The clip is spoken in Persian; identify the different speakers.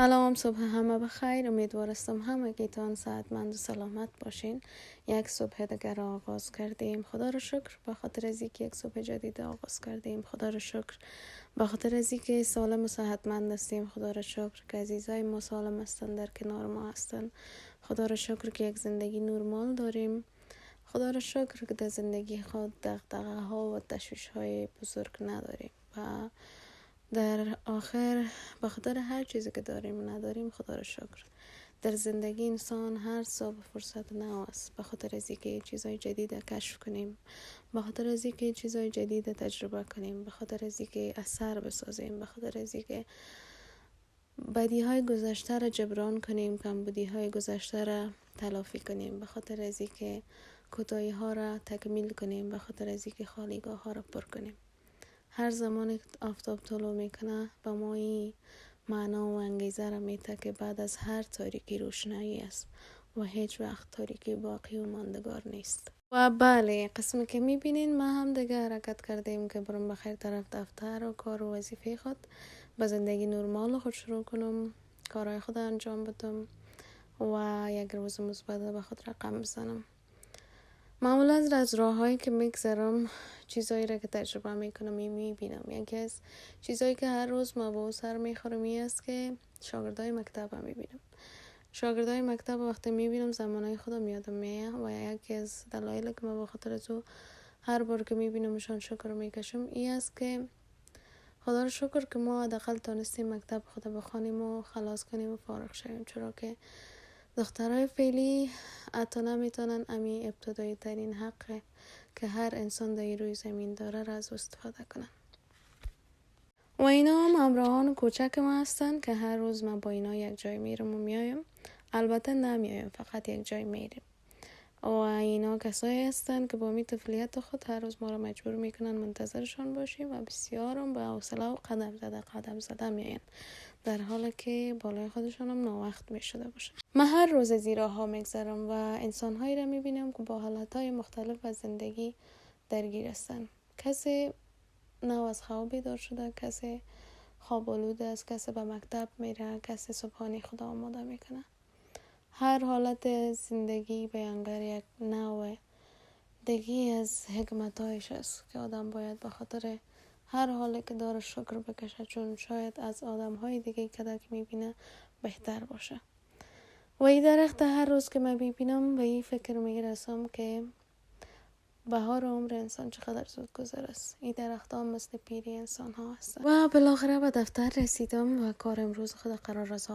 Speaker 1: سلام، صبح همه بخیر. امیدوارستم همه گیتان صحتمند و سلامت باشین. یک صبح دیگر آغاز کردیم. خدا رو شکر به خاطر از اینکه یک صبح جدید آغاز کردیم. خدا رو شکر به خاطر از اینکه سالم و صحتمند هستیم. خدا رو شکر که عزیزای ما سالم هستن، در کنار ما هستن. خدا رو شکر که یک زندگی نرمال داریم. خدا رو شکر که در زندگی خود دغدغه ها و تشویش های بزرگ نداریم و در آخر به خاطر هر چیزی که داریم و نداریم خدا رو شکر. در زندگی انسان هر صبح فرصت نو است، به خاطر از اینکه چیزای جدید کشف کنیم، به خاطر از اینکه چیزای جدید تجربه کنیم، به خاطر از اینکه اثر بسازیم، به خاطر از اینکه بدی های گذشته را جبران کنیم، کمبودی های گذشته را تلافی کنیم، به خاطر از اینکه کوتاهی ها را تکمیل کنیم، به خاطر از اینکه خالیگاه ها را پر کنیم. هر زمان آفتاب طلوع میکنه به ما این معنا و انگیزه را میده که بعد از هر تاریکی روشنایی است و هیچ وقت تاریکی باقی و ماندگار نیست. و بله، قسمی که میبینین ما هم دیگه حرکت کردیم که برم بخیر طرف دفتر و کار و وظیفه خود به زندگی نرمال خود شروع کنم، کارهای خود انجام بدم و یک روز مثبت به خود رقم بزنم. معمولا از راههایی که میگذرم چیزایی را که تجربه میکنم میبینم. یکی از چیزایی که هر روز ما با سر میخورم این است که شاگردای مکتب میبینم. شاگردای مکتب وقتی میبینم زمانهای خودم یادم میاد و یکی از دلایلی که ما به خاطر از او هر بار که میبینمشان شکر میکشم این است که خدا رو شکر که ما حداقل تونستیم مکتب خود بخوانیم و خلاص کنیم و فارغ شویم، چرا که دخترای فعلی حتی نمیتونن امی ابتدایی ترین حق که هر انسان در روی زمین داره را از استفاده کنن. و اینا هم همراهان کوچک ما هستن که هر روز ما با اینا یک جای میرم و میایم. البته نمیایم، فقط یک جای میریم. و اینا کسایی هستن که با می طفلیت خود هر روز ما را مجبور میکنن منتظرشان باشیم و بسیارم با حوصله و قدم زده میاین، در حالی که بالای خودشان هم ناوقت میشده باشه. من هر روز از این راه ها میگذرم و انسانهایی را میبینم که با حالتهای مختلف از زندگی درگیر هستن. کسی نو از خواب بیدار شده، کسی خواب آلوده است، کسی به مکتب میره، کسی صبحانه خدا آماده میکنه. هر حالت زندگی بیانگر یک نوع دیگی از حکمتایش است که آدم باید به خاطر هر حالی که داره شکر بکشه، چون شاید از آدم های دیگه که میبینه بهتر باشه. و این درخت هر روز که من ببینم به این فکر میرسم که بهار عمر انسان چقدر زود گذر است. این درخت ها مثل پیری انسان ها هستن. و بالاخره به دفتر رسیدم و کار امروز خود قرار